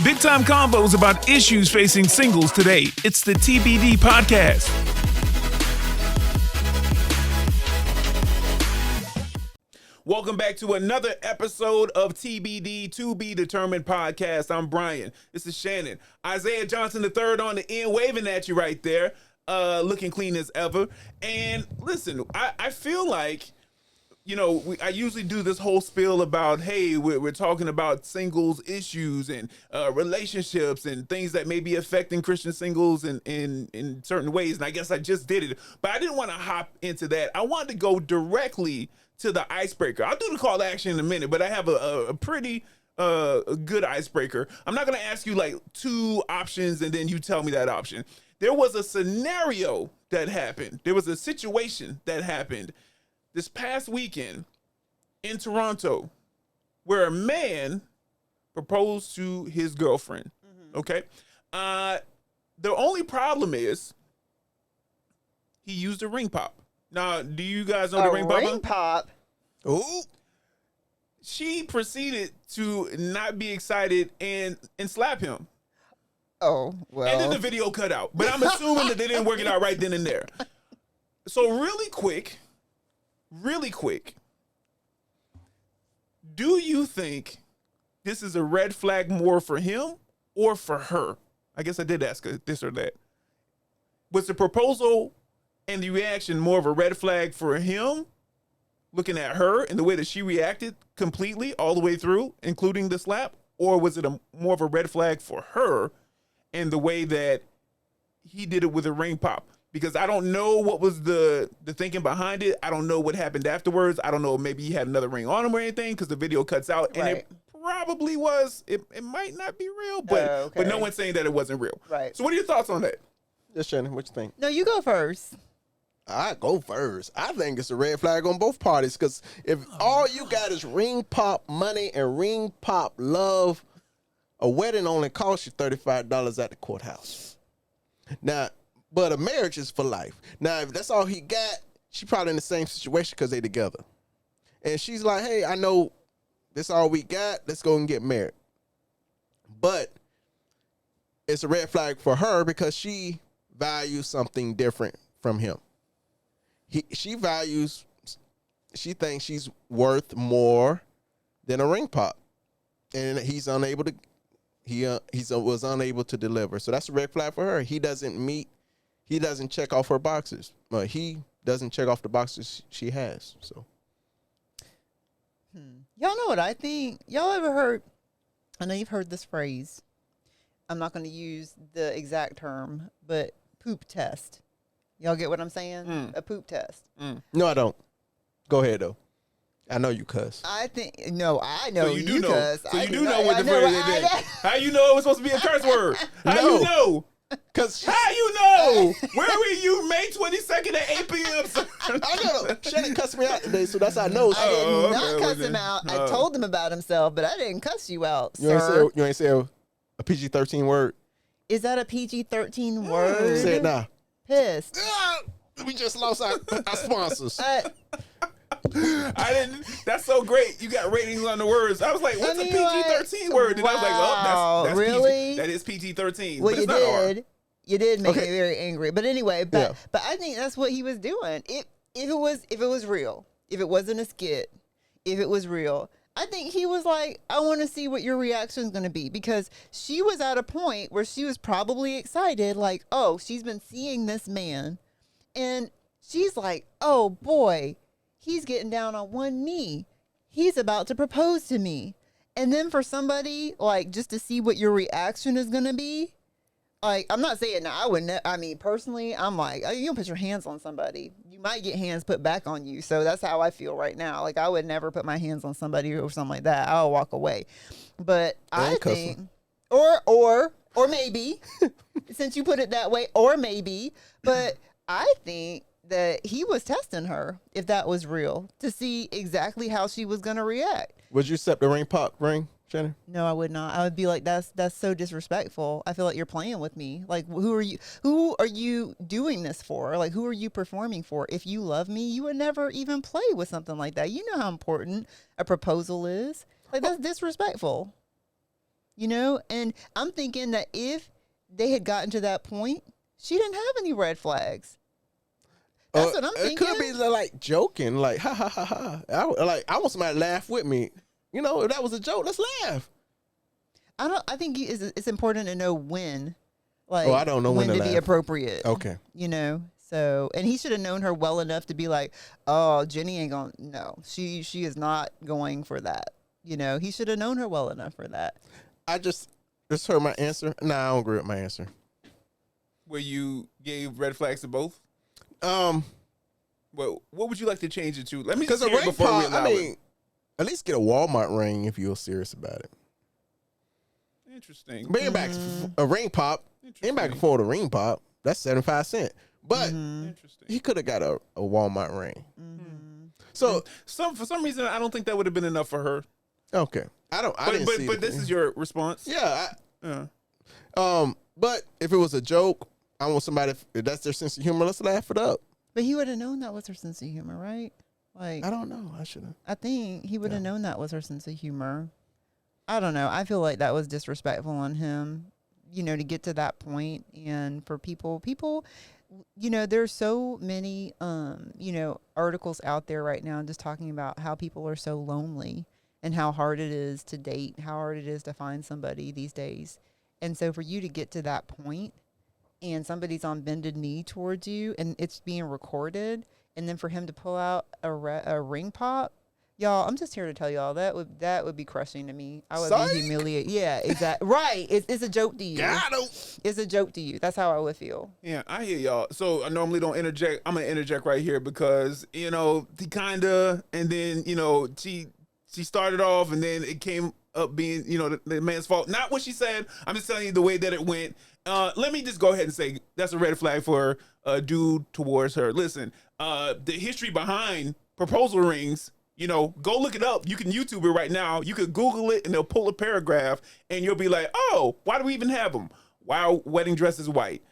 Big time combos about issues facing singles today. It's the TBD podcast. Welcome back to another episode of TBD To Be Determined podcast. I'm Brian. This is Shannon. Isaiah Johnson III on the end, waving at you right there, looking clean as ever. And listen, I feel like, you know, I usually do this whole spiel about, hey, we're talking about singles issues and relationships and things that may be affecting Christian singles in certain ways. And I guess I just did it, but I didn't want to hop into that. I wanted to go directly to the icebreaker. I'll do the call to action in a minute, but I have a pretty good icebreaker. I'm not going to ask you like two options and then you tell me that option. There was a scenario that happened. There was a situation that happened this past weekend in Toronto where a man proposed to his girlfriend. Okay. The only problem is he used a ring pop. Now, do you guys know the ring pop? Ring pop? Ooh. She proceeded to not be excited and slap him. Oh, well. And then the video cut out. But I'm assuming that they didn't work it out right then and there. So really quick, do you think this is a red flag more for him or for her? I guess I did ask her this or that. Was the proposal and the reaction more of a red flag for him, looking at her and the way that she reacted completely all the way through, including the slap? Or was it more of a red flag for her and the way that he did it with a ring pop? Because I don't know what was the thinking behind it. I don't know what happened afterwards. I don't know, maybe he had another ring on him or anything, because the video cuts out. And it probably was. It might not be real, but no one's saying that it wasn't real. Right. So what are your thoughts on that? Yes, Shannon, what you think? No, you go first. I go first. I think it's a red flag on both parties, because if all you got is ring pop money and ring pop love, a wedding only costs you $35 at the courthouse. Now, but a marriage is for life. Now, if that's all he got, she probably in the same situation because they together. And she's like, hey, I know this all we got. Let's go and get married. But it's a red flag for her because she values something different from him. She thinks she's worth more than a ring pop. And he was unable to deliver. So that's a red flag for her. He doesn't check off her boxes. He doesn't check off the boxes she has. So, Y'all know what I think? Y'all ever heard? I know you've heard this phrase. I'm not going to use the exact term, but poop test. Y'all get what I'm saying? A poop test. No, I don't. Go ahead though. I know you cuss. I know So you do know. cuss. So you do know what the phrase is. How you know it was supposed to be a curse word? How you know? How you know? Where were you May 22nd at 8 p.m. sir? I know. Shannon cussed me out today, so that's how I know. I did okay, not cuss him out. I told him about himself, but I didn't cuss you out, You sir. ain't say a PG-13 word. Is that a PG-13 word? Say it now. Pissed. We just lost our sponsors. I didn't. That's so great. You got ratings on the words. I was like, what's a PG-13 word? And I was like, oh, that's really? PG. That is PG-13. Well, but it's not hard. You did make me very angry. But anyway, but I think that's what he was doing. If it was real, if it wasn't a skit, if it was real, I think he was like, I want to see what your reaction is going to be, because she was at a point where she was probably excited, like, oh, she's been seeing this man, and she's like, oh boy, he's getting down on one knee. He's about to propose to me. And then for somebody, like, just to see what your reaction is going to be, like, I'm not saying that I would I mean, personally, I'm like, oh, you don't put your hands on somebody. You might get hands put back on you. So that's how I feel right now. Like, I would never put my hands on somebody or something like that. I'll walk away. But I think, or maybe, since you put it that way, or maybe, but I think that he was testing her, if that was real, to see exactly how she was going to react. Would you accept the ring pop ring, Shannon? No, I would not. I would be like, that's so disrespectful. I feel like you're playing with me. Like, who are you doing this for? Like, who are you performing for? If you love me, you would never even play with something like that. You know how important a proposal is. Like, that's disrespectful. you know? And I'm thinking that if they had gotten to that point, she didn't have any red flags. That's what I'm thinking. It could be like joking, like ha ha ha ha. I want somebody to laugh with me. You know, if that was a joke, let's laugh. I think it's important to know when. Like, I don't know when to to laugh. be appropriate. Okay. You know, so, and he should have known her well enough to be like, oh, Jenny ain't going, no, she is not going for that. You know, he should have known her well enough for that. I just heard my answer. Nah, I don't agree with my answer. Where you gave red flags to both? Well, what would you like to change it to? Let me just Because a hear it ring before we pop, allow it. at least get a Walmart ring if you're serious about it. Interesting. Bring back a ring pop. Anybody can afford a ring pop. That's 75 cents. But Interesting. he could have got a Walmart ring. So for some reason, I don't think that would have been enough for her. okay, But this is your response. Yeah. Yeah. But if it was a joke, I want somebody. If that's their sense of humor, let's laugh it up. But he would have known that was her sense of humor, right? Like, I don't know. I should have. I think he would have known that was her sense of humor. I don't know. I feel like that was disrespectful on him, you know, to get to that point. And for people, you know, there's so many, you know, articles out there right now just talking about how people are so lonely and how hard it is to date, how hard it is to find somebody these days. And so for you to get to that point and somebody's on bended knee towards you and it's being recorded, and then for him to pull out a ring pop, y'all, I'm just here to tell y'all that would be crushing to me. I would be humiliated. Yeah, exactly. Right. It's a joke to you. Got him. It's a joke to you. That's how I would feel. Yeah, I hear y'all. So I normally don't interject. I'm gonna interject right here because, you know, he kinda, and then, you know, she started off and then it came up being, you know, the man's fault. Not what she said. I'm just telling you the way that it went. Let me just go ahead and say that's a red flag for a dude towards her. Listen, the history behind proposal rings, you know, go look it up. You can YouTube it right now. You could Google it and they'll pull a paragraph and you'll be like, oh, why do we even have them? Why wedding dress is white?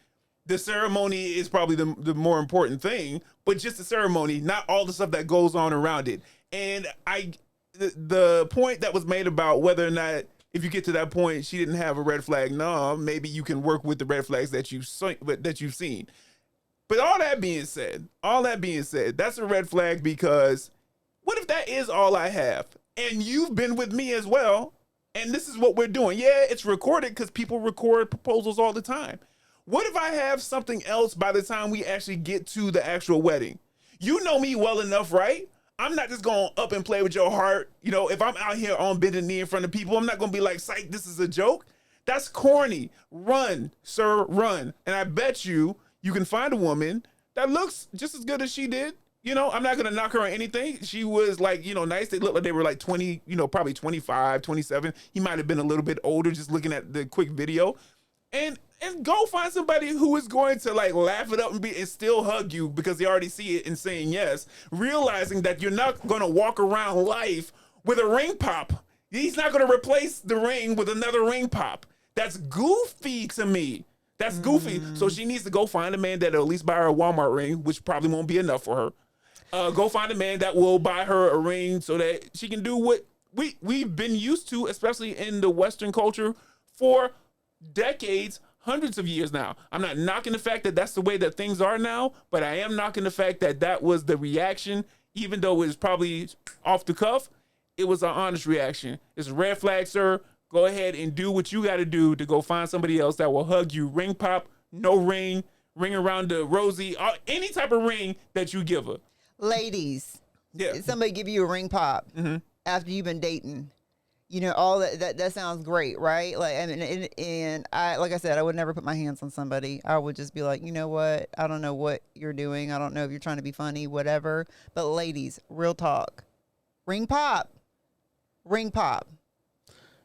The ceremony is probably the more important thing, but just the ceremony, not all the stuff that goes on around it. And the point that was made about whether or not, if you get to that point, she didn't have a red flag. No, maybe you can work with the red flags that you've seen. But all that being said, that's a red flag because what if that is all I have? And you've been with me as well, and this is what we're doing. Yeah, it's recorded because people record proposals all the time. What if I have something else by the time we actually get to the actual wedding? You know me well enough, right? I'm not just going up and play with your heart. You know, if I'm out here on bended knee in front of people, I'm not going to be like, psych, this is a joke. That's corny. Run, sir, run. And I bet you can find a woman that looks just as good as she did. You know, I'm not going to knock her on anything. She was like, you know, nice. They looked like they were like 20, you know, probably 25, 27. He might have been a little bit older just looking at the quick video. And go find somebody who is going to like laugh it up and still hug you because they already see it and saying yes, realizing that you're not going to walk around life with a ring pop. He's not going to replace the ring with another ring pop. That's goofy to me. That's goofy. So she needs to go find a man that'll at least buy her a Walmart ring, which probably won't be enough for her. Go find a man that will buy her a ring so that she can do what we've been used to, especially in the Western culture for decades, hundreds of years now. I'm not knocking the fact that that's the way that things are now, but I am knocking the fact that that was the reaction, even though it was probably off the cuff. It was an honest reaction. It's a red flag, sir. Go ahead and do what you got to do to go find somebody else that will hug you. Ring pop, no ring, ring around the rosy, any type of ring that you give her. Ladies, yeah. If somebody give you a ring pop after you've been dating, you know, all that sounds great, right? Like, I mean, and I, like I said, I would never put my hands on somebody. I would just be like, you know what? I don't know what you're doing. I don't know if you're trying to be funny, whatever. But ladies, real talk, ring pop,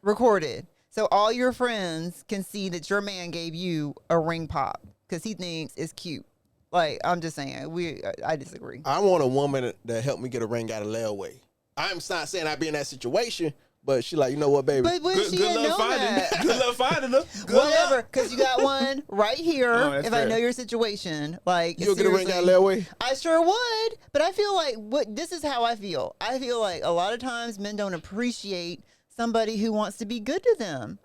recorded. So all your friends can see that your man gave you a ring pop because he thinks it's cute. Like, I'm just saying, I disagree. I want a woman that helped me get a ring out of layaway. I'm not saying I'd be in that situation, but she like, you know what, baby? But when she didn't know that. Good luck finding her. Whatever, because you got one right here. If fair. I know your situation, like, you'll get a ring out of layaway? I sure would, but I feel like this is how I feel. I feel like a lot of times men don't appreciate somebody who wants to be good to them.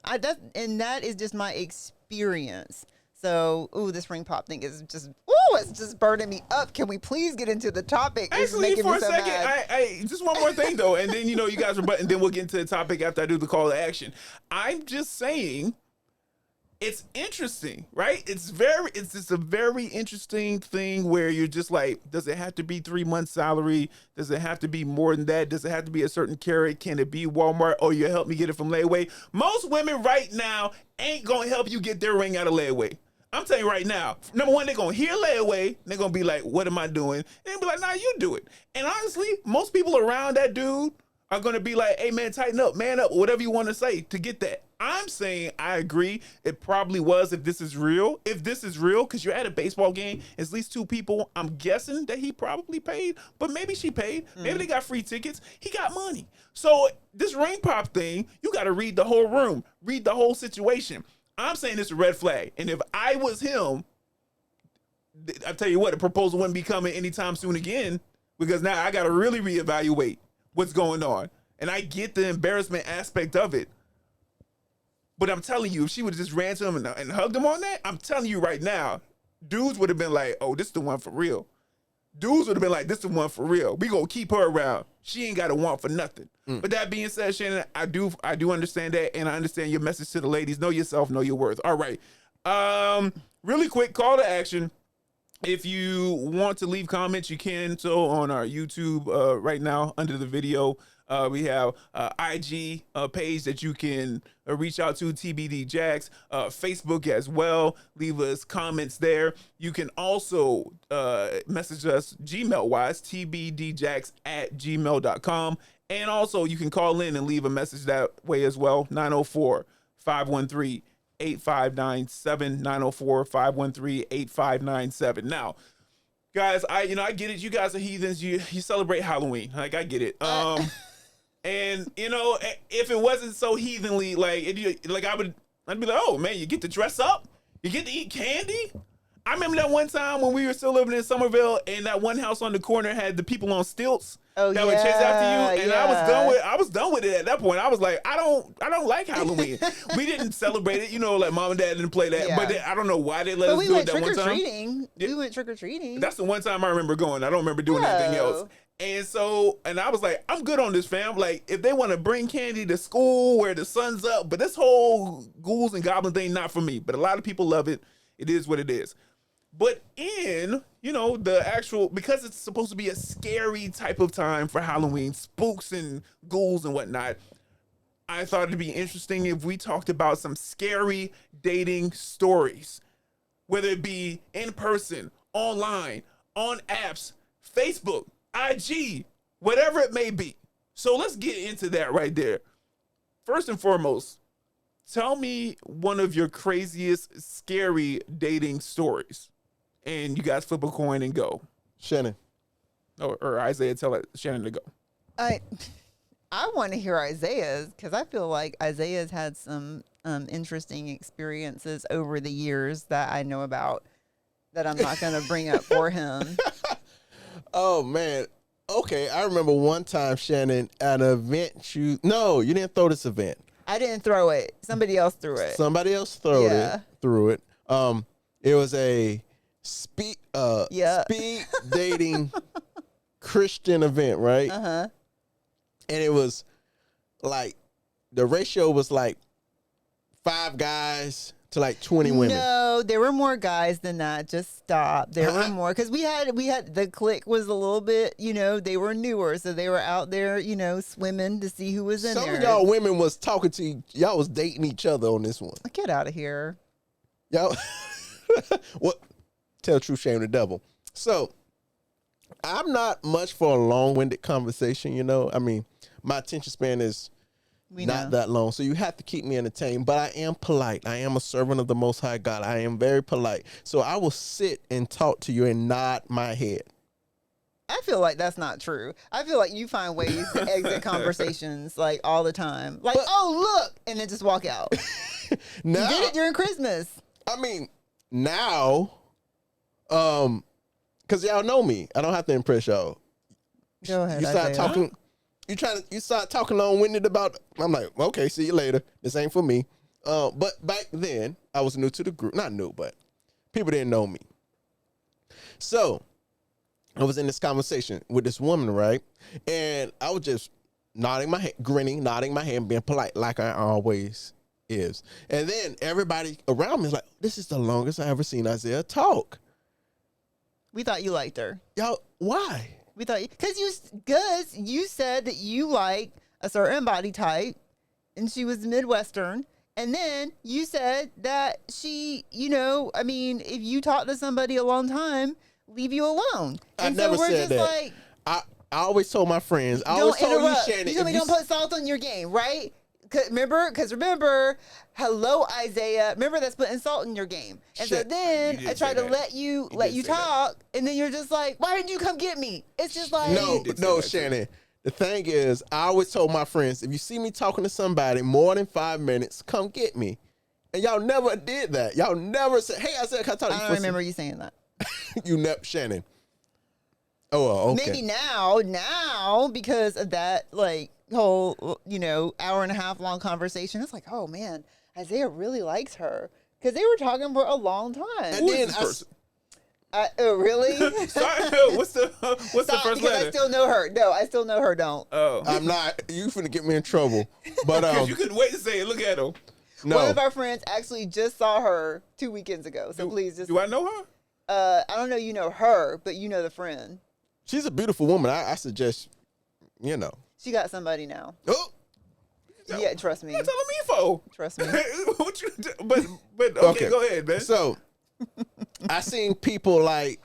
And that is just my experience. So, this ring pop thing is just, it's just burning me up. Can we please get into the topic? It's Actually, making for me a so second, mad. I just one more thing though, and then you guys are, and then we'll get into the topic after I do the call to action. I'm just saying, it's interesting, right? It's just a very interesting thing where you're just like, does it have to be 3 months salary? Does it have to be more than that? Does it have to be a certain carat? Can it be Walmart? Oh, you help me get it from layaway. Most women right now ain't gonna help you get their ring out of layaway. I'm telling you right now, number one, they're going to hear layaway. They're going to be like, what am I doing? And they'll be like, nah, you do it. And honestly, most people around that dude are going to be like, hey, man, tighten up, man up, whatever you want to say to get that. I'm saying I agree. It probably was if this is real. If this is real, because you're at a baseball game, it's at least 2 people. I'm guessing that he probably paid, but maybe she paid. Maybe they got free tickets. He got money. So this ring pop thing, you got to read the whole room, read the whole situation. I'm saying it's a red flag. And if I was him, I tell you what, the proposal wouldn't be coming anytime soon again, because now I got to really reevaluate what's going on. And I get the embarrassment aspect of it. But I'm telling you, if she would have just ran to him and hugged him on that, I'm telling you right now, dudes would have been like, oh, this is the one for real. Dudes would have been like, this is the one for real. We gonna keep her around. She ain't got to want for nothing. But that being said, Shannon, I do understand that, and I understand your message to the ladies. Know yourself, know your worth. All right. Really quick call to action. If you want to leave comments, you can. So on our YouTube right now under the video, we have IG page that you can reach out to, TBDJax, Facebook as well. Leave us comments there. You can also message us Gmail-wise, tbdjax@gmail.com. And also you can call in and leave a message that way as well, 904-513-8597, 904-513-8597. Now, guys, I get it. You guys are heathens. You celebrate Halloween. Like, I get it. And if it wasn't so heathenly, I'd be like, oh man, you get to dress up, you get to eat candy. I remember that one time when we were still living in Somerville, and that one house on the corner had the people on stilts that would chase after you, and I was done with it at that point. I was like, I don't like Halloween. We didn't celebrate it, like mom and dad didn't play that, but I don't know why they let us do it that one time. We went trick or treating. That's the one time I remember going. I don't remember doing anything else. And I was like, I'm good on this, fam. Like, if they want to bring candy to school where the sun's up, but this whole ghouls and goblin thing, not for me. But a lot of people love it. It is what it is. But in, the actual, because it's supposed to be a scary type of time for Halloween, spooks and ghouls and whatnot, I thought it'd be interesting if we talked about some scary dating stories, whether it be in person, online, on apps, Facebook, IG, whatever it may be. So let's get into that right there. First and foremost, tell me one of your craziest, scary dating stories. And you guys flip a coin and go. Shannon. Or Isaiah, tell Shannon to go. I want to hear Isaiah's, because I feel like Isaiah's had some interesting experiences over the years that I know about that I'm not going to bring up for him. Oh, man. Okay, I remember one time, Shannon, at an event you didn't throw this event. I didn't throw it. Somebody else threw it. Somebody else threw it. It was a speed dating Christian event, right? Uh-huh. And it was like, the ratio was like 5 guys to like 20 women. No, there were more guys than that. Just stop. There were more, because we had the clique was a little bit, they were newer, so they were out there, swimming to see who was in there. Some of y'all women was talking to y'all was dating each other on this one. Get out of here. Y'all, what? Tell the truth, shame the devil. So, I'm not much for a long-winded conversation. I mean, my attention span is not that long, so you have to keep me entertained. But I am polite. I am a servant of the Most High God. I am very polite. So I will sit and talk to you and nod my head. I feel like that's not true. I feel like you find ways to exit conversations like all the time. Like, oh, look, and then just walk out. Now, you did it during Christmas. I mean, now, because y'all know me. I don't have to impress y'all. Go ahead. You start talking. you start talking long-winded about. I'm like, okay, see you later. This ain't for me. But back then I was new to the group. Not new, but people didn't know me. So I was in this conversation with this woman, right? And I was just nodding my head, grinning, nodding my head, and being polite like I always is. And then everybody around me is like, this is the longest I ever seen Isaiah talk. We thought you liked her. Y'all, why? We thought because you said that you like a certain body type, and she was Midwestern. And then you said that she, I mean, if you talk to somebody a long time, leave you alone. And I never said that. Like, I always told my friends. I always told you, Shannon. You told me don't put salt on your game, right? Remember, hello, Isaiah. Remember that's putting salt in your game. And so then I tried to let you talk, and then you're just like, why didn't you come get me? It's just like no, Shannon. The thing is, I always told my friends, if you see me talking to somebody more than 5 minutes, come get me. And y'all never did that. Y'all never said, hey, Isaiah, can I talk to you? I don't remember you saying that. You never, Shannon. Oh, well, okay. Maybe now, because of that, like, whole, hour and a half long conversation, it's like, oh, man, Isaiah really likes her. Because they were talking for a long time. And then really? Sorry, what's the first letter? I still know her. No, I still know her. Don't. Oh, I'm not. You finna get me in trouble. But you couldn't wait to say it. Look at him. No. One of our friends actually just saw her 2 weekends ago. So please just. Do I know her? I don't know. You know her, but you know the friend. She's a beautiful woman. I suggest, She got somebody now. Oh. Yeah, trust me. What you telling me for? Trust me. What you? But okay, go ahead, man. So. I seen people like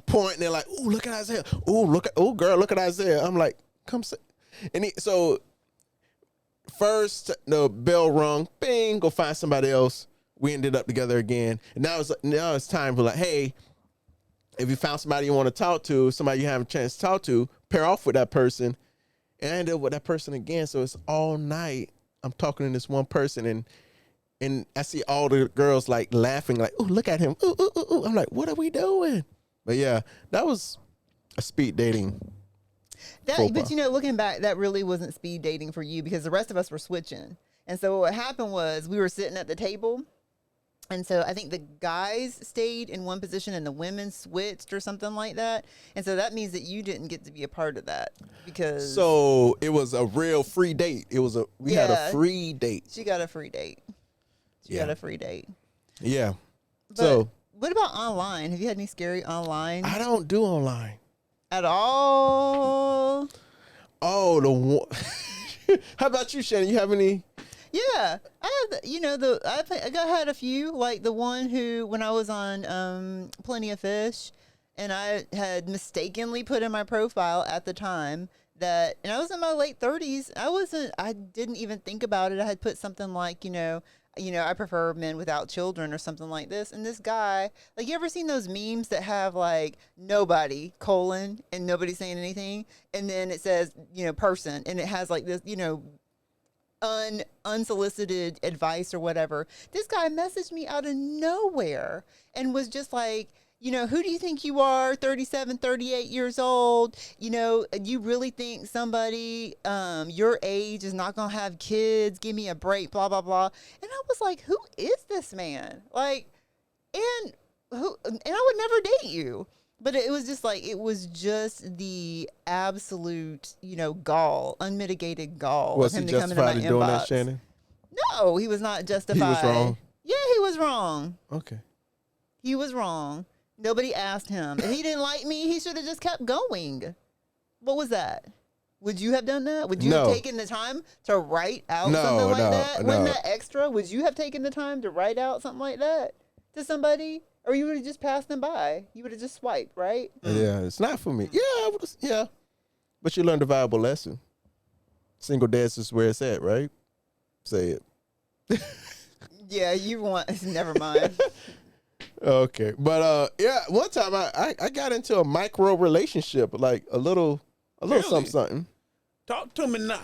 point and they're like, "Ooh, look at Isaiah! Ooh, girl, look at Isaiah!" I'm like, "Come sit." And so first the bell rung, bing, go find somebody else. We ended up together again, and now it's time for like, hey, if you found somebody you want to talk to, somebody you have a chance to talk to, pair off with that person, and I ended up with that person again. So it's all night I'm talking to this one person and I see all the girls like laughing, like, "Oh, look at him!" Ooh, ooh, ooh, ooh. I'm like, "What are we doing?" But yeah, that was a speed dating. But looking back, that really wasn't speed dating for you because the rest of us were switching. And so what happened was we were sitting at the table, and so I think the guys stayed in one position and the women switched or something like that. And so that means that you didn't get to be a part of that because. So it was a real free date. We had a free date. She got a free date. She got a free date. Yeah. But so what about online? Have you had any scary online? I don't do online at all. Oh, the one. How about you, Shannon? You have any? Yeah, I have. I had a few, like the one who when I was on Plenty of Fish, and I had mistakenly put in my profile at the time and I was in my late 30s. I didn't even think about it. I had put something like, I prefer men without children or something like this. And this guy, like, you ever seen those memes that have like nobody, and nobody saying anything? And then it says, person. And it has like this, unsolicited advice or whatever. This guy messaged me out of nowhere and was just like, who do you think you are? 37, 38 years old. You really think somebody your age is not going to have kids? Give me a break, blah, blah, blah. And I was like, who is this man? Like, and I would never date you. But it was just the absolute, gall, unmitigated gall. Was he justified in doing that, Shannon? No, he was not justified. He was wrong? Yeah, he was wrong. Okay. He was wrong. Nobody asked him. If he didn't like me, he should have just kept going. What was that? Would you have done that? Would you have taken the time to write out something like that? Wasn't that extra? Would you have taken the time to write out something like that to somebody? Or you would have just passed them by? You would have just swiped, right? Yeah, it's not for me. Yeah, but you learned a valuable lesson. Single dads is where it's at, right? Say it. Yeah, never mind. Okay, but one time I got into a micro relationship, like a little something. Talk to me now.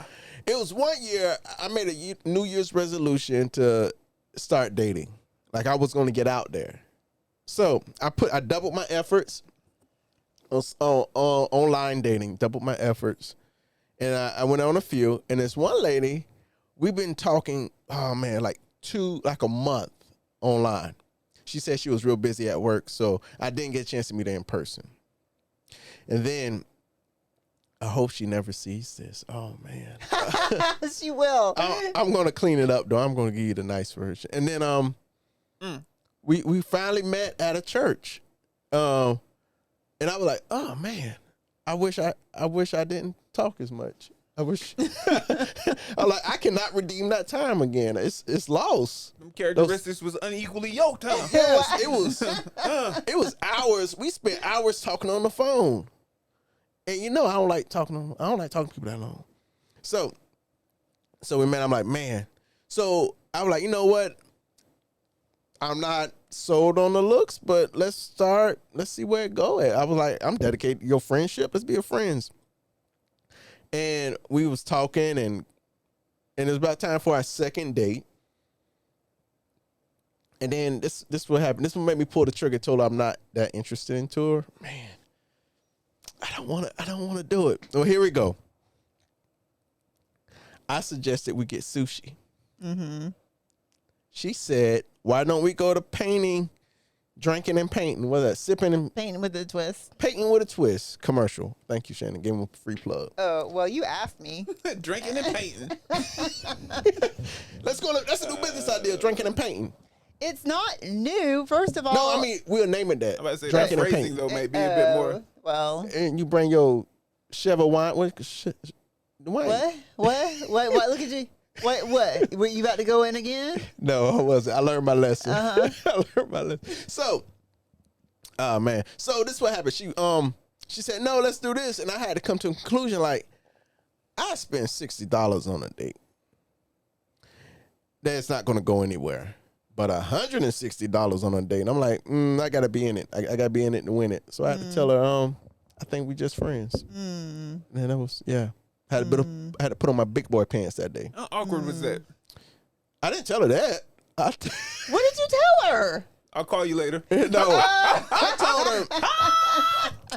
It was 1 year. I made a New Year's resolution to start dating. Like I was going to get out there. So I doubled my efforts on online dating, doubled my efforts. And I went on a few, and this one lady, we've been talking, oh man, like a month online. She said she was real busy at work, so I didn't get a chance to meet her in person. And then I hope she never sees this. Oh man. She will. I'm gonna clean it up though. I'm gonna give you the nice version. And then we finally met at a church. And I was like, oh man, I wish I didn't talk as much. I wish I'm like, I cannot redeem that time again. It's lost. Them characteristics was unequally yoked, huh? Yes, it was hours. We spent hours talking on the phone. And you know I don't like talking to people that long. So we met, I'm like, man. So I was like, you know what? I'm not sold on the looks, but let's see where it go at. I was like, I'm dedicated to your friendship. Let's be your friends. And we was talking, and it was about time for our second date. And then this what happened. This one made me pull the trigger. Told her I'm not that interested into her. Man, I don't want to do it. Well, here we go. I suggested we get sushi. Mm-hmm. She said, why don't we go to painting, drinking and painting? What's that? Sipping and painting with a twist. Painting with a twist. Commercial. Thank you, Shannon. Give him a free plug. Oh, well, you asked me. Drinking and painting. Let's a new business idea, drinking and painting. It's not new, first of all. No, I mean, we'll name it that. I'm about to say drinking that and phrasing, painting. though, may be a bit more. Well. And you bring your Chevy wine. What? Look at you. What? Were you about to go in again? No, I wasn't. I learned my lesson. I learned my lesson. So, oh man. So this is what happened. She said, no, let's do this. And I had to come to a conclusion, like, I spent $60 on a date. That's not gonna go anywhere. But $160 on a date. And I'm like, I gotta be in it. I gotta be in it to win it. So I had to tell her, I think we just friends. And that was, yeah. I had to put on my big boy pants that day. How awkward was that? I didn't tell her that. What did you tell her? I'll call you later. No, I told her,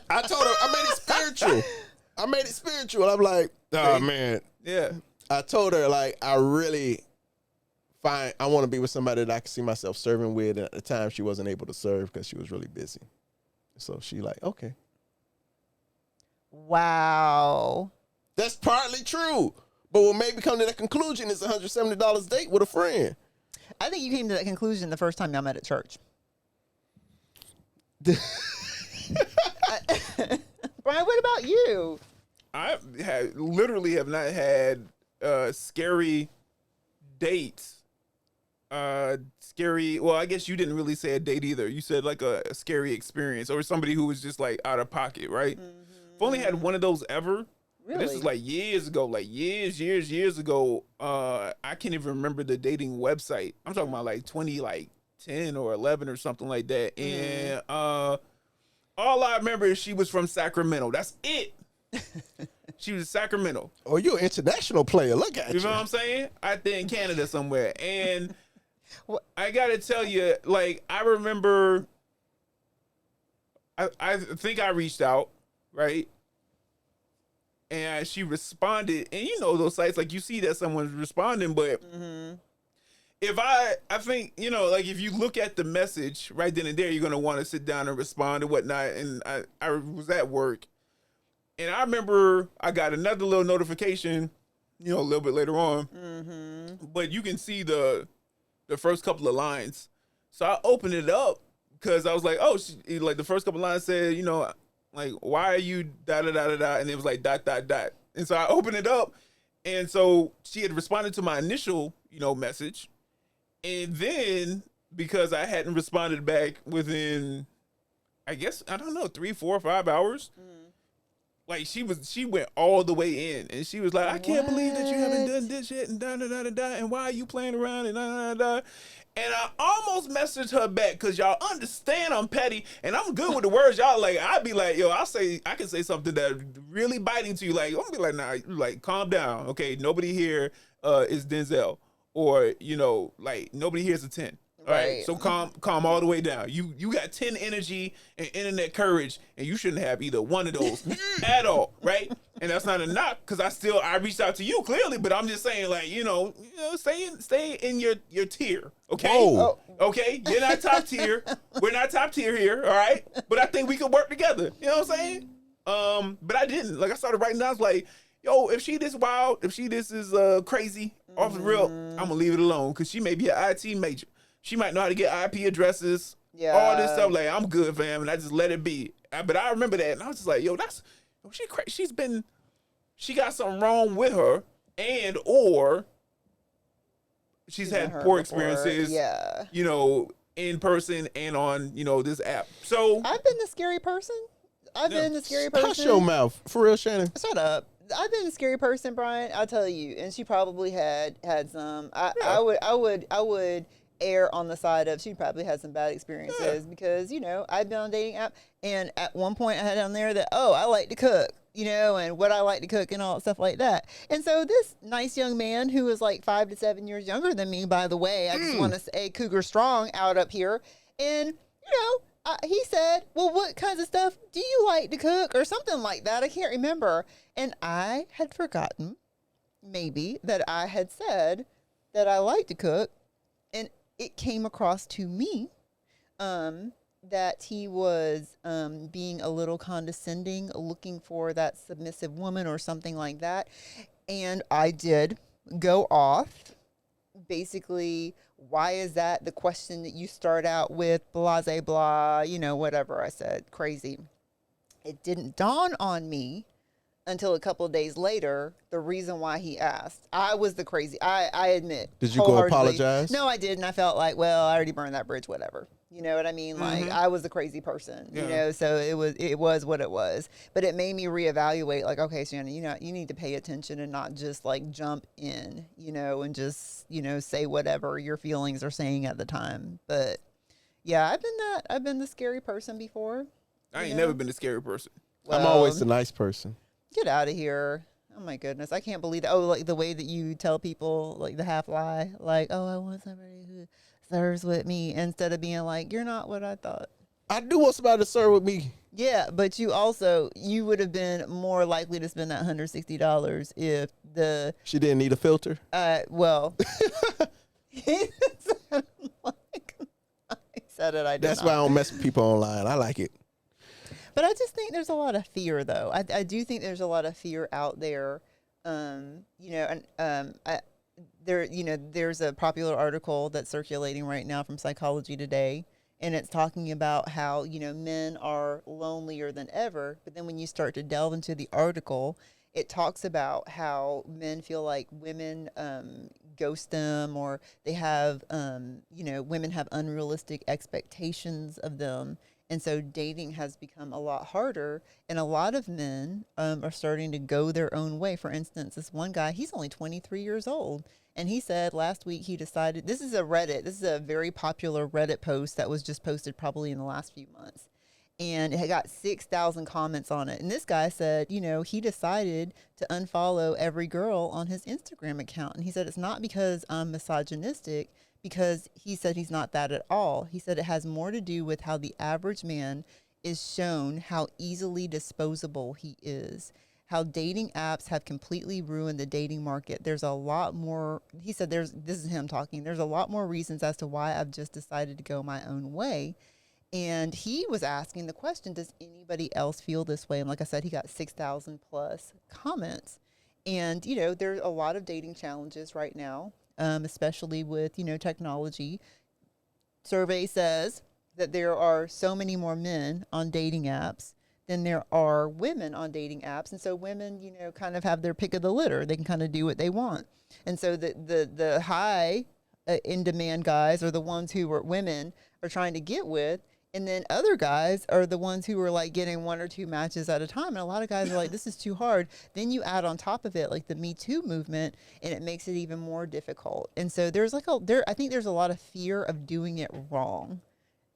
I made it spiritual. I'm like, oh man. Yeah. I told her, like, I want to be with somebody that I can see myself serving with. And at the time, she wasn't able to serve because she was really busy. So she like, okay. Wow. That's partly true. But what made me come to that conclusion is $170 date with a friend. I think you came to that conclusion the first time y'all met at church. Brian, what about you? I literally have not had scary dates. Scary. Well, I guess you didn't really say a date either. You said like a scary experience or somebody who was just like out of pocket, right? Mm-hmm. I've only had one of those ever. Really? This is like years ago, like years ago. I can't even remember the dating website. I'm talking about like 2010 or 11 or something like that. And all I remember is she was from Sacramento. That's it. She was Sacramento. Oh, you're an international player. Look at you. You know what I'm saying? Out there in Canada somewhere. And I gotta tell you, like, I remember, I think I reached out, right? And she responded, and you know those sites, like you see that someone's responding, but if I think, you know, like if you look at the message right then and there, you're going to want to sit down and respond and whatnot. And I was at work, and I remember I got another little notification, you know, a little bit later on, but you can see the first couple of lines. So I opened it up because I was like, oh, like the first couple of lines said, you know, like, why are you da-da-da-da-da? And it was like dot. And so I opened it up. And so she had responded to my initial, you know, message. And then because I hadn't responded back within, I guess, I don't know, 3, 4, 5 hours. Like she went all the way in. And she was like, I can't believe that you haven't done this yet. And da-da-da-da-da. And why are you playing around? And da-da-da-da. And I almost messaged her back because y'all understand I'm petty and I'm good with the words. Y'all like, I'd be like, yo, I can say something that really biting to you. Like, I'm gonna be like, nah, like, calm down. Okay, nobody here is Denzel. Or, you know, like, nobody here is a 10. All right, so calm all the way down. You got 10 energy and internet courage, and you shouldn't have either one of those at all, right? And that's not a knock, because I reached out to you clearly, but I'm just saying, like, stay in your tier, okay? Whoa. Okay, you're not top tier. We're not top tier here, all right? But I think we could work together. You know what I'm saying? But I didn't. Like, I started writing down. I was like, yo, if she this wild, if she this is crazy, off the real, I'm gonna leave it alone, because she may be an IT major. She might know how to get IP addresses, all this stuff. Like, I'm good, fam, and I just let it be. But I remember that, and I was just like, yo, she crazy. She got something wrong with her, or she's had poor experiences, in person and on, this app. So I've been the scary person. Hush your mouth. For real, Shannon. Shut up. I've been a scary person, Brian. I'll tell you. And she probably had some. I would err on the side of she probably had some bad experiences because, I've been on a dating app, and at one point I had on there that, I like to cook, and what I like to cook and all stuff like that. And so this nice young man who is like 5 to 7 years younger than me, by the way, I just want to say Cougar Strong out up here. And, he said, well, what kinds of stuff do you like to cook or something like that? I can't remember. And I had forgotten maybe that I had said that I like to cook. And it came across to me that he was being a little condescending, looking for that submissive woman or something like that. And I did go off. Basically, why is that the question that you start out with, blase blah, whatever I said, crazy. It didn't dawn on me until a couple of days later, the reason why he asked. I was the crazy, I admit. Did you go apologize? No, I didn't. I felt like, well, I already burned that bridge, whatever. You know what I mean? Like, I was the crazy person, so it was what it was. But it made me reevaluate, like, okay, Shannon, you need to pay attention and not just like jump in, and just, say whatever your feelings are saying at the time. But yeah, I've been the scary person before. I ain't never been the scary person. Well, I'm always the nice person. Get out of here. Oh my goodness. I can't believe that. Oh, like the way that you tell people, like the half lie, like, oh, I want somebody who serves with me, instead of being like, you're not what I thought. I do want somebody to serve with me. Yeah, but you would have been more likely to spend that $160 if she didn't need a filter. Well, he said it. That's why I don't mess with people online. I like it. But I just think there's a lot of fear, though. I do think there's a lot of fear out there. There's a popular article that's circulating right now from Psychology Today, and it's talking about how, men are lonelier than ever. But then when you start to delve into the article, it talks about how men feel like women ghost them, or they have, women have unrealistic expectations of them. And so dating has become a lot harder, and a lot of men are starting to go their own way. For instance, this one guy, he's only 23 years old, and he said last week he decided, this is a very popular Reddit post that was just posted probably in the last few months, and it got 6,000 comments on it. And this guy said, he decided to unfollow every girl on his Instagram account. And he said, it's not because I'm misogynistic, because he said he's not that at all. He said it has more to do with how the average man is shown how easily disposable he is, how dating apps have completely ruined the dating market. There's a lot more, he said, this is him talking, there's a lot more reasons as to why I've just decided to go my own way. And he was asking the question, does anybody else feel this way? And like I said, he got 6,000 plus comments. And, there's a lot of dating challenges right now. Especially with, technology. Survey says that there are so many more men on dating apps than there are women on dating apps. And so women, kind of have their pick of the litter. They can kind of do what they want. And so the high in demand guys are the ones who women are trying to get with. And then other guys are the ones who are like getting 1 or 2 matches at a time. And a lot of guys are like, this is too hard. Then you add on top of it, like the Me Too movement, and it makes it even more difficult. And so there's I think there's a lot of fear of doing it wrong,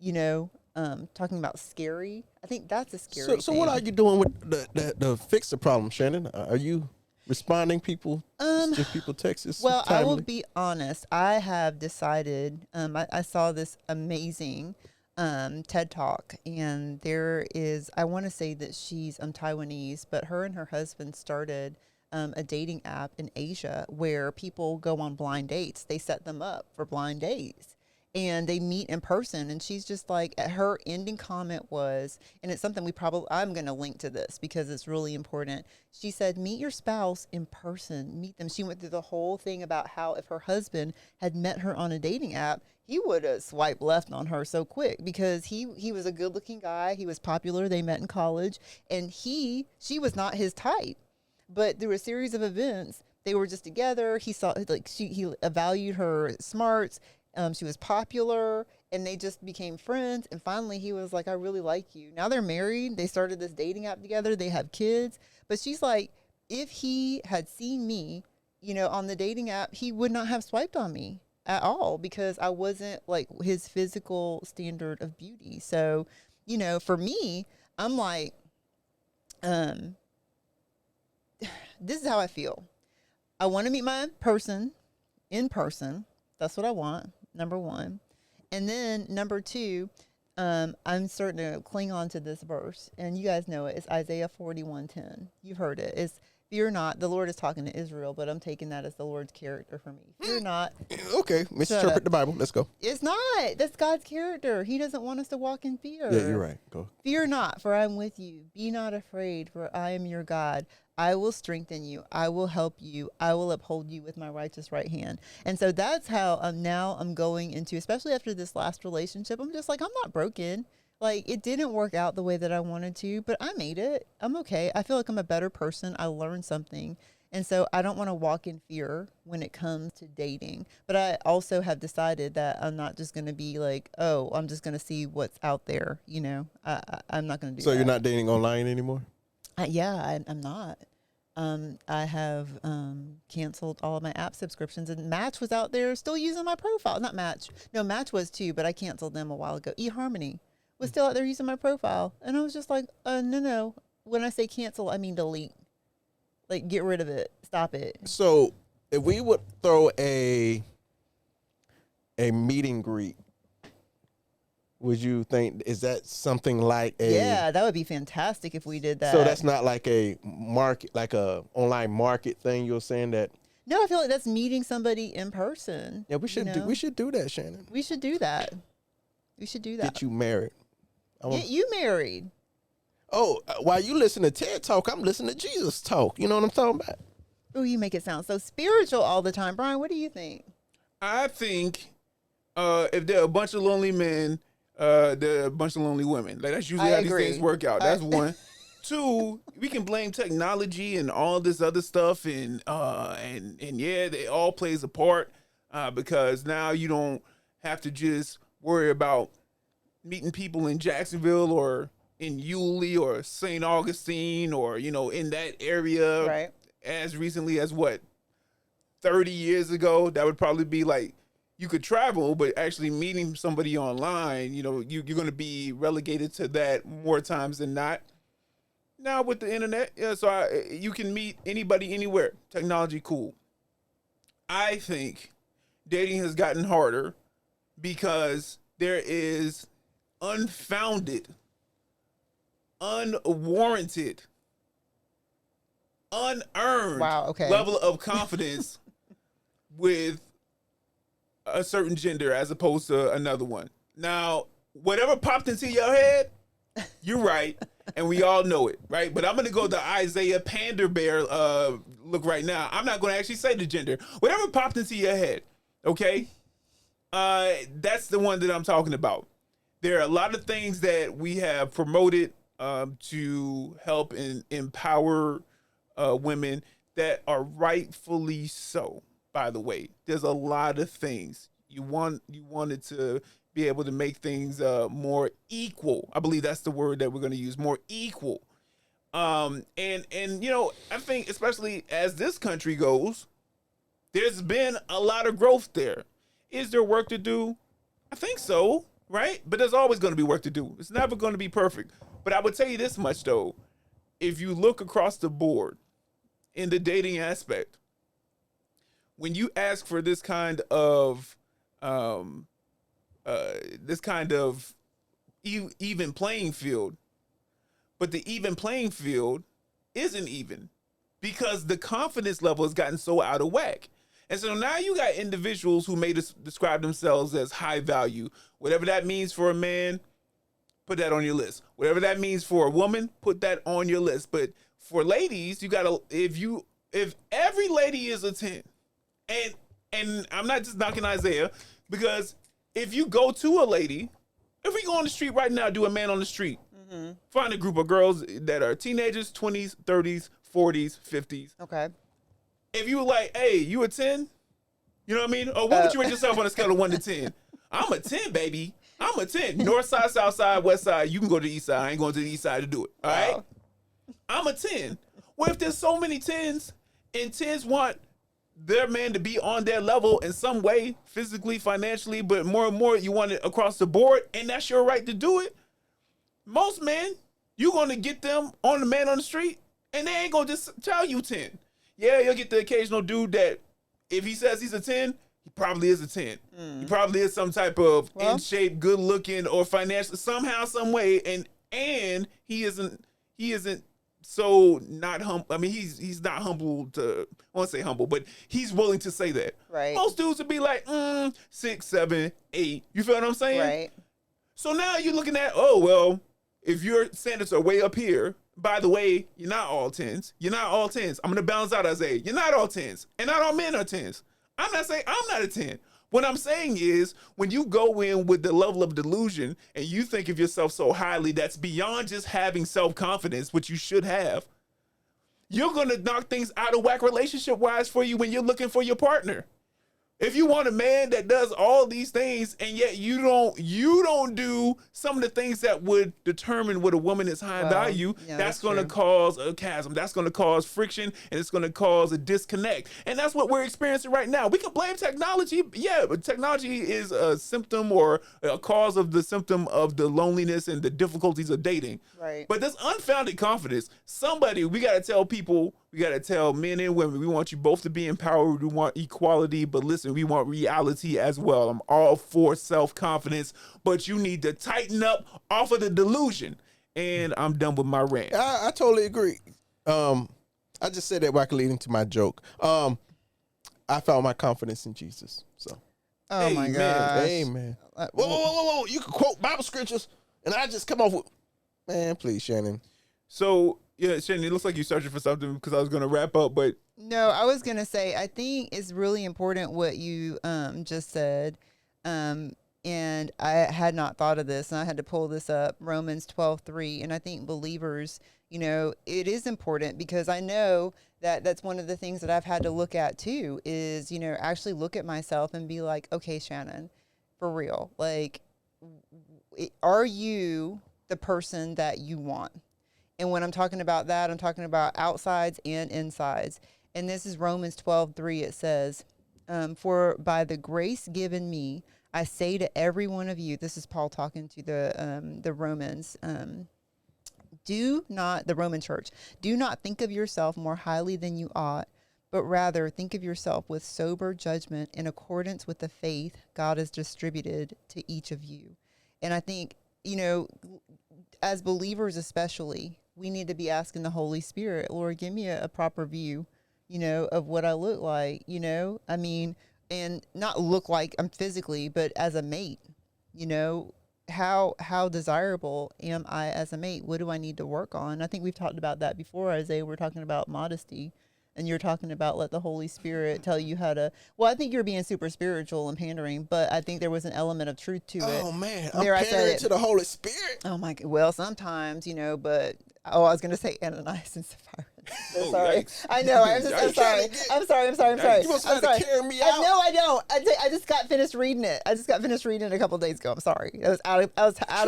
talking about scary. I think that's a scary So thing. what are you doing with the fix the problem, Shannon? Are you responding people? If people text us. Well, timely? I will be honest. I have decided. I saw this amazing TED Talk, and there is. I want to say that she's Taiwanese, but her and her husband started a dating app in Asia where people go on blind dates. They set them up for blind dates and they meet in person. And she's just like, her ending comment was, and it's something I'm going to link to this because it's really important. She said, meet your spouse in person, meet them. She went through the whole thing about how if her husband had met her on a dating app, he would have swiped left on her so quick because he was a good looking guy. He was popular. They met in college and she was not his type. But through a series of events, they were just together. He saw he valued her smarts. She was popular, and they just became friends. And finally, he was like, "I really like you." Now they're married. They started this dating app together. They have kids. But she's like, if he had seen me, on the dating app, he would not have swiped on me at all because I wasn't like his physical standard of beauty. So, for me, I'm like, this is how I feel. I want to meet my person in person. That's what I want, number one. And then number two, I'm starting to cling on to this verse. And you guys know it. It's Isaiah 41:10. You've heard it. It's, fear not. The Lord is talking to Israel, but I'm taking that as the Lord's character for me. Fear not. Okay, misinterpret the Bible. Let's go. It's not. That's God's character. He doesn't want us to walk in fear. Yeah, you're right. Go. Fear not, for I am with you. Be not afraid, for I am your God. I will strengthen you. I will help you. I will uphold you with my righteous right hand. And so that's how I'm going into, especially after this last relationship. I'm just like, I'm not broken. Like, it didn't work out the way that I wanted to, but I made it. I'm okay. I feel like I'm a better person. I learned something. And so I don't want to walk in fear when it comes to dating. But I also have decided that I'm not just going to be like, oh, I'm just going to see what's out there. I'm not going to do that. So you're not dating online anymore? I'm not. I have canceled all of my app subscriptions, and Match was out there still using my profile. Not Match. No, Match was too, but I canceled them a while ago. eHarmony was still out there using my profile. And I was just like, no. When I say cancel, I mean delete. Like, get rid of it. Stop it. So if we would throw a meet and greet, would you think, is that something like a... Yeah, that would be fantastic if we did that. So that's not like a market, like a online market thing you're saying that... No, I feel like that's meeting somebody in person. Yeah, we should do that, Shannon. We should do that. We should do that. Get you married. Get you married. Oh, while you listen to TED Talk, I'm listening to Jesus Talk. You know what I'm talking about? Oh, you make it sound so spiritual all the time. Brian, what do you think? I think if there are a bunch of lonely men, there are a bunch of lonely women. Like, that's usually how these things work out. That's one. Two, we can blame technology and all this other stuff, and yeah, it all plays a part because now you don't have to just worry about meeting people in Jacksonville or in Yulee or St. Augustine or, in that area. Right. As recently as 30 years ago, that would probably be like, you could travel, but actually meeting somebody online, you're going to be relegated to that more times than not. Now with the internet, you can meet anybody anywhere. Technology, cool. I think dating has gotten harder because there is unfounded, unwarranted, unearned level of confidence with a certain gender as opposed to another one. Now, whatever popped into your head, you're right, and we all know it, right? But I'm going to go the Isaiah Panda Bear look right now. I'm not going to actually say the gender. Whatever popped into your head, okay? That's the one that I'm talking about. There are a lot of things that we have promoted to help and empower women that are rightfully so. By the way, there's a lot of things you wanted to be able to make things more equal. I believe that's the word that we're going to use, more equal. And I think especially as this country goes, there's been a lot of growth there. Is there work to do? I think so, right? But there's always going to be work to do. It's never going to be perfect. But I would tell you this much though, if you look across the board in the dating aspect. When you ask for this kind of even playing field, but the even playing field isn't even, because the confidence level has gotten so out of whack. And so now you got individuals who may describe themselves as high value. Whatever that means for a man, put that on your list. Whatever that means for a woman, put that on your list. But for ladies, you gotta, if every lady is a 10, and I'm not just knocking Isaiah, because if you go to a lady, if we go on the street right now, do a man on the street, find a group of girls that are teenagers, 20s, 30s, 40s, 50s. Okay. If you were like, hey, you a 10? You know what I mean? Or what would you rate yourself on a scale of 1 to 10? I'm a 10, baby. I'm a 10. North side, south side, west side. You can go to the east side. I ain't going to the east side to do it. All right? I'm a 10. Well, if there's so many 10s, and 10s want their man to be on their level in some way, physically, financially, but more and more you want it across the board, and that's your right to do it. Most men, you're going to get them on the man on the street, and they ain't going to just tell you 10. Yeah, you'll get the occasional dude that if he says he's a 10, he probably is a 10. He probably is some type of in shape, good looking, or financial somehow, some way, and he isn't so not humble. I mean, he's not humble to, I won't say humble, but he's willing to say that. Right. Most dudes would be like 6, 7, 8. You feel what I'm saying? Right. So now you're looking at, oh well, if your standards are way up here. By the way, you're not all 10s. You're not all 10s. I'm going to balance out, Isaiah. You're not all 10s. And not all men are 10s. I'm not saying I'm not a 10. What I'm saying is when you go in with the level of delusion and you think of yourself so highly that's beyond just having self-confidence, which you should have, you're going to knock things out of whack relationship-wise for you when you're looking for your partner. If you want a man that does all these things and yet you don't do some of the things that would determine what a woman is high value, that's going to cause a chasm. That's going to cause friction, and it's going to cause a disconnect. And that's what we're experiencing right now. We can blame technology. Yeah, but technology is a symptom or a cause of the symptom of the loneliness and the difficulties of dating. Right. But this unfounded confidence, we got to tell people, we got to tell men and women, we want you both to be empowered. We want equality, but listen, we want reality as well. I'm all for self-confidence, but you need to tighten up off of the delusion. And I'm done with my rant. I totally agree. I just said that while leading to my joke. I found my confidence in Jesus. So. Oh my gosh. Amen. Whoa. You can quote Bible scriptures, and I just come off with, man, please, Shannon. So, yeah, Shannon, it looks like you're searching for something because I was going to wrap up, but. No, I was going to say, I think it's really important what you just said. And I had not thought of this, and I had to pull this up, Romans 12:3. And I think believers, it is important because I know that that's one of the things that I've had to look at too is, actually look at myself and be like, okay, Shannon, for real. Like, are you the person that you want? And when I'm talking about that, I'm talking about outsides and insides. And this is Romans 12:3. It says, for by the grace given me, I say to every one of you, this is Paul talking to the Romans, the Roman church, do not think of yourself more highly than you ought, but rather think of yourself with sober judgment in accordance with the faith God has distributed to each of you. And I think, as believers especially, we need to be asking the Holy Spirit, Lord, give me a proper view, of what I look like, I mean, and not look like I'm physically, but as a mate, how desirable am I as a mate? What do I need to work on? I think we've talked about that before, Isaiah. We're talking about modesty, and you're talking about let the Holy Spirit tell you how to. Well, I think you're being super spiritual and pandering, but I think there was an element of truth to it. Oh man, I'm pandering to the Holy Spirit. Oh my God. Well, sometimes, but I was going to say Ananias and Sapphira. So sorry. Yikes. I know. I'm sorry. I'm sorry. You must have to carry me out. No, I don't. I just got finished reading it. I just got finished reading it a couple of days ago. I'm sorry. I was out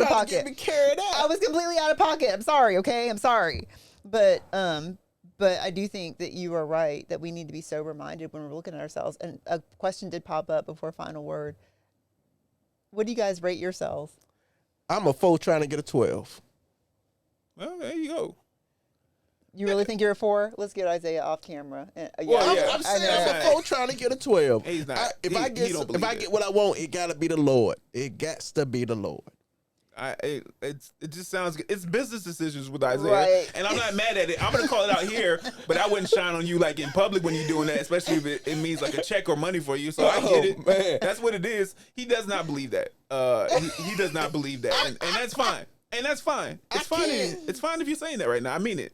of pocket. To get me carried out. I was completely out of pocket. I'm sorry. Okay, I'm sorry. But I do think that you are right that we need to be sober minded when we're looking at ourselves. And a question did pop up before final word. What do you guys rate yourselves? I'm a 4 trying to get a 12. Well, there you go. You really think you're a 4? Let's get Isaiah off camera. Well, yeah. I'm saying I'm a 4 trying to get a 12. He's not. If I get what I want, it gotta be the Lord. It gots to be the Lord. It just sounds good. It's business decisions with Isaiah, Right. and I'm not mad at it. I'm gonna call it out here, but I wouldn't shine on you like in public when you're doing that, especially if it means like a check or money for you. So I get it. Man. That's what it is. He does not believe that. He does not believe that, and that's fine. And that's fine. It's fine. It's fine if you're saying that right now. I mean it.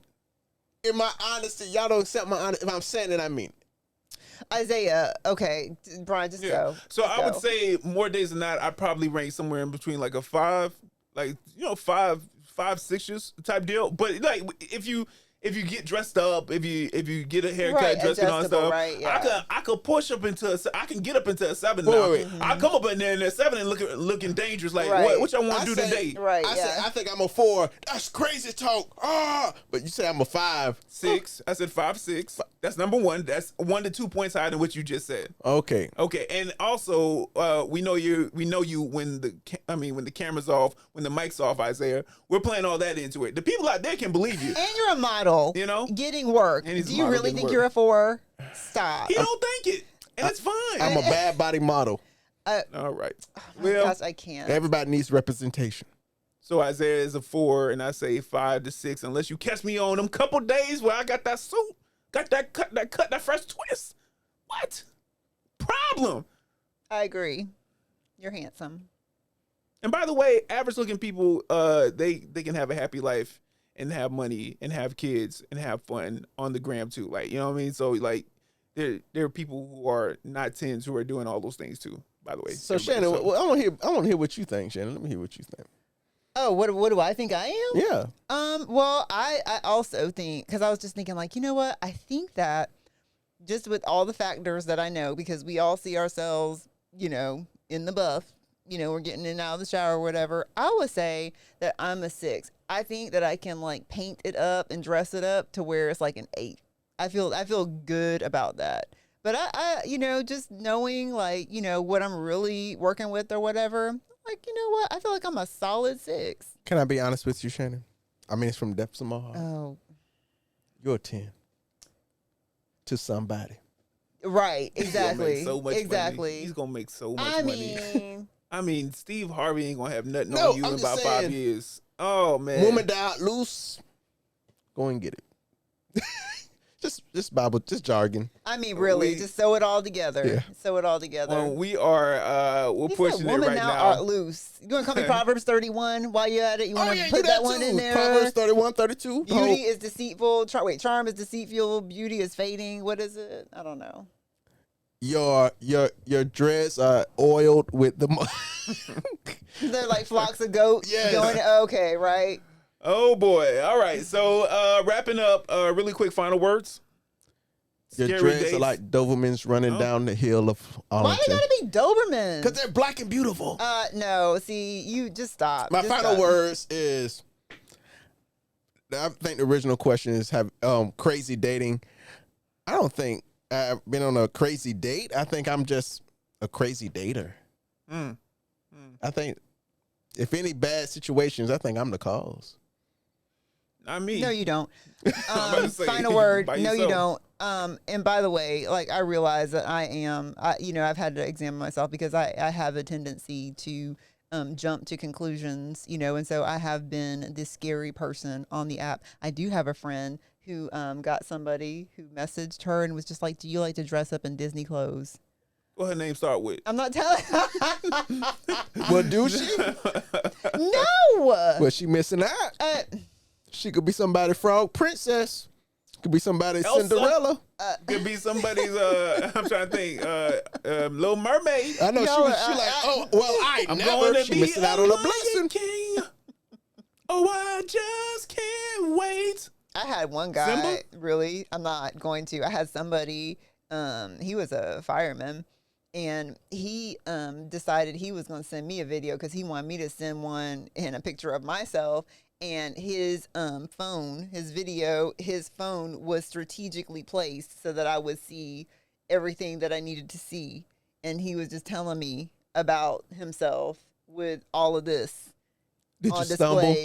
In my honesty, y'all don't accept my honesty. If I'm saying it, I mean it. Isaiah, okay, Brian, just go. So Just I would go. say more days than not, I probably rank somewhere in between like a 5, like 5-6 type deal. But like if you get dressed up, if you get a haircut, Right, dressing on adjustable, stuff, right, yeah. I could push up into I can get up into a 7 now. Wait. I come up in there in a 7 and looking dangerous. Like Right. what y'all want I to do say- today? Right, I yeah. said I think I'm a 4. That's crazy talk. But you say I'm a 5. 6. I said 5, 6. That's number 1. That's 1 to 2 points higher than what you just said. Okay. Okay, and also we know you when the camera's off, when the mic's off, Isaiah. We're playing all that into it. The people out there can believe you. And you're a model. You know? Getting work. And he's Do a you model really getting think work. you're a 4? Stop. He don't think it, and it's fine. I'm a bad body model. All right. My Well, gosh, I can't. Everybody needs representation. so Isaiah is a 4, and I say 5 to 6, unless you catch me on them couple days where I got that suit, got that cut, that fresh twist. What problem? I agree. You're handsome. And by the way, average looking people, they can have a happy life and have money and have kids and have fun on the gram too. Like, you know what I mean? So like, there are people who are not 10s who are doing all those things too. By the way. So everybody. Shannon, So- well, I want to hear what you think, Shannon. Let me hear what you think. Oh, what do I think I am? Yeah. Well, I also think, because I was just thinking, like, you know what? I think that just with all the factors that I know, because we all see ourselves, you know, in the buff, you know, we're getting in and out of the shower or whatever. I would say that I'm a 6. I think that I can like paint it up and dress it up to where it's like an 8. I feel good about that. But I you know, just knowing like, you know, what I'm really working with or whatever, like, you know what? I feel like I'm a solid 6. Can I be honest with you, Shannon? I mean, it's from the depths of my heart. Oh, You're a 10 to somebody. right. He's gonna Exactly. make so much exactly. money. He's gonna make so much I money. mean, I mean, Steve Harvey ain't gonna have nothing No, on you I'm in just about saying, 5 years. Oh man, Woman died loose. Go and get it. just Bible, just jargon. I mean, really, We- just sew it all together. Yeah. Sew it all together. Well, we are we're He pushing said, it woman right now now. art loose. You gonna call me Proverbs 31 while you're at it? You want to put do that one in too. there? Proverbs 31, 32. Beauty is deceitful. Charm is deceitful. Beauty is fading. What is it? I don't know. Your dreads are oiled with the They're like flocks of goats. Yes. Going, okay, right? Oh boy! All right, so wrapping up. Really quick final words. Your Scary dreads days. are like Dobermans running down the hill of Why Arlington. they gotta be Doberman? Because they're black and beautiful. No. See, you just stop. My Just final stop. words is, I think the original question is have crazy dating. I don't think I've been on a crazy date. I think I'm just a crazy dater. I think if any bad situations, I think I'm the cause. Not me. No, you don't. about to say, Final word. by No, you yourself. don't. And by the way, like I realize that I've had to examine myself because I have a tendency to jump to conclusions, you know, and so I have been this scary person on the app. I do have a friend who got somebody who messaged her and was just like, "Do you like to dress up in Disney clothes?" What her name start with? I'm not telling. Well, do she? No. Well, she missing out. She could be somebody's frog princess. Could be somebody's Elsa? Cinderella. Could be somebody's. I'm trying to think. Little Mermaid. I know Yo, she like, oh, well, I I'm never. going to She be missing out on a Lion blessing. King. Oh, I just can't wait. I had one guy, Simba? really, I'm not going to. I had somebody, he was a fireman, and he decided he was going to send me a video because he wanted me to send one and a picture of myself. And his phone was strategically placed so that I would see everything that I needed to see. And he was just telling me about himself with all of this Did on you display.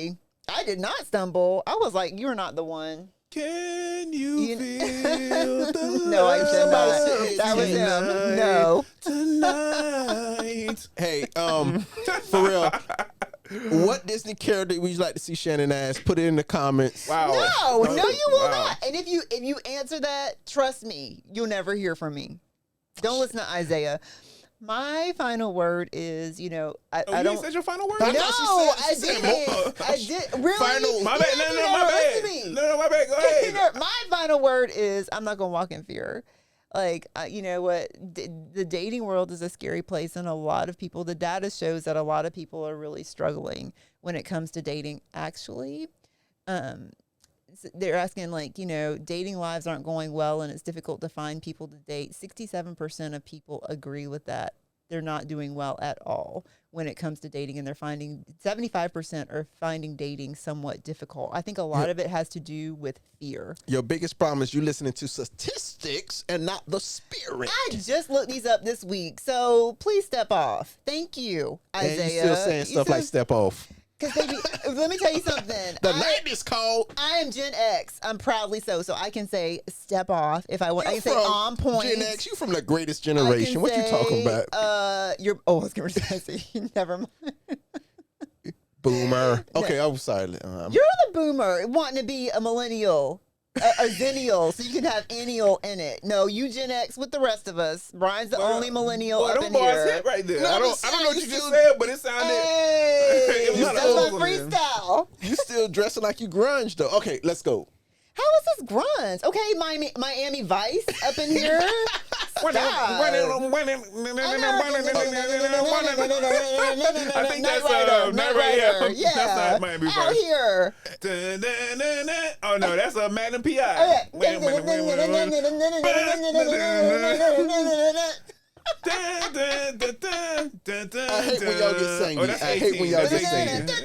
stumble? I did not stumble. I was like, "You're not the one." Can you feel the No, I love said not. That was him. No. Tonight. Hey, for real, what Disney character would you like to see Shannon as? Put it in the comments. Wow. No, you will Wow. not. And if you answer that, trust me, you'll never hear from me. Don't listen to Isaiah. My final word is, I You don't. ain't said your final word? No, she said more. I did. Really? Final- My bad. No, my bad. Listen to me. No, my bad. Go ahead. My final word is I'm not gonna walk in fear. Like, you know what? The dating world is a scary place, and the data shows that a lot of people are really struggling when it comes to dating. Actually, they're asking, like, dating lives aren't going well, and it's difficult to find people to date. 67% of people agree with that. They're not doing well at all when it comes to dating, and 75% are finding dating somewhat difficult. I think a lot of it has to do with fear. Your biggest problem is you listening to statistics and not the spirit. I just looked these up this week, so please step off. Thank you, Isaiah. And you still saying stuff like step off. Because, baby, let me tell you something. The night is cold. I am Gen X. I'm proudly so I can say step off if I want. I can say on point. Gen X, you from the greatest generation. What you talking about? I was going to say, never mind. Boomer. Okay, I'm sorry. You're the boomer wanting to be a millennial. A zennial, so you can have ennial in it. No, you Gen X with the rest of us. Brian's the only millennial up in here. Hit right there. No, I don't know what you just said, but it sounded. Hey, It was that's not my freestyle. You still dressing like you grunge though. Okay, let's go. How is this grunge? Okay, Miami Vice up in here. Stop. I think that's Night Rider. Yeah, that's not Miami out Vice. here. Oh no, that's a Magnum PI. I hate when y'all get singing. Oh, that's I hate when y'all get singing. That's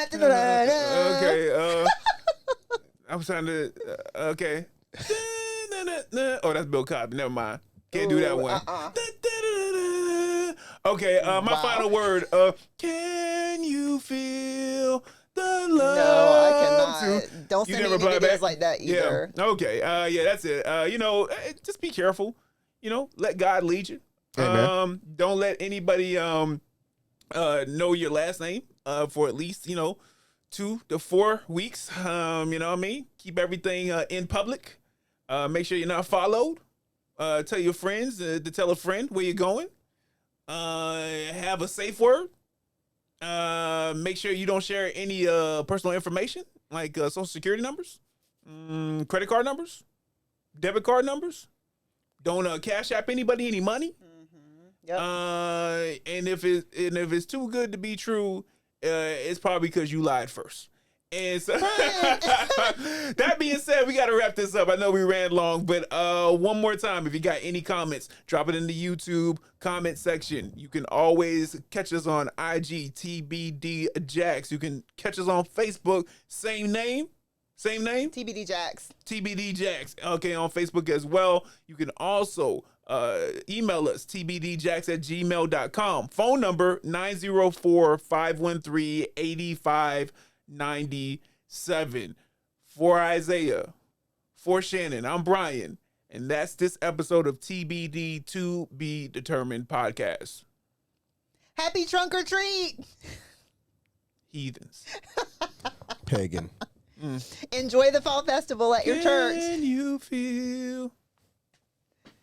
18. Okay. I was trying to. Okay. Oh, that's Bill Cosby. Never mind. Can't do that one. Okay. My final word. Can you feel the love? No, I cannot. Don't You send me never any reply videos back? like that either. Yeah. Okay. Yeah, that's it. Just be careful. Let God lead you. Amen. Don't let anybody know your last name for at least 2 to 4 weeks. You know what I mean? Keep everything in public. Make sure you're not followed. Tell your friends to tell a friend where you're going. Have a safe word. Make sure you don't share any personal information like social security numbers, credit card numbers, debit card numbers. Don't cash app anybody any money. Yep. And if it's too good to be true, it's probably because you lied first. And so, that being said, we got to wrap this up. I know we ran long, but one more time, if you got any comments, drop it in the YouTube comment section. You can always catch us on IG, TBDJax. You can catch us on Facebook, same name. TBDJax. TBDJax. Okay, on Facebook as well. You can also email us, tbdjax@gmail.com. Phone number 904-513-8597. For Isaiah, for Shannon, I'm Brian, and that's this episode of TBD To Be Determined podcast. Happy trunk or treat. Heathens. Pagan. Enjoy the fall festival at your church. Can you feel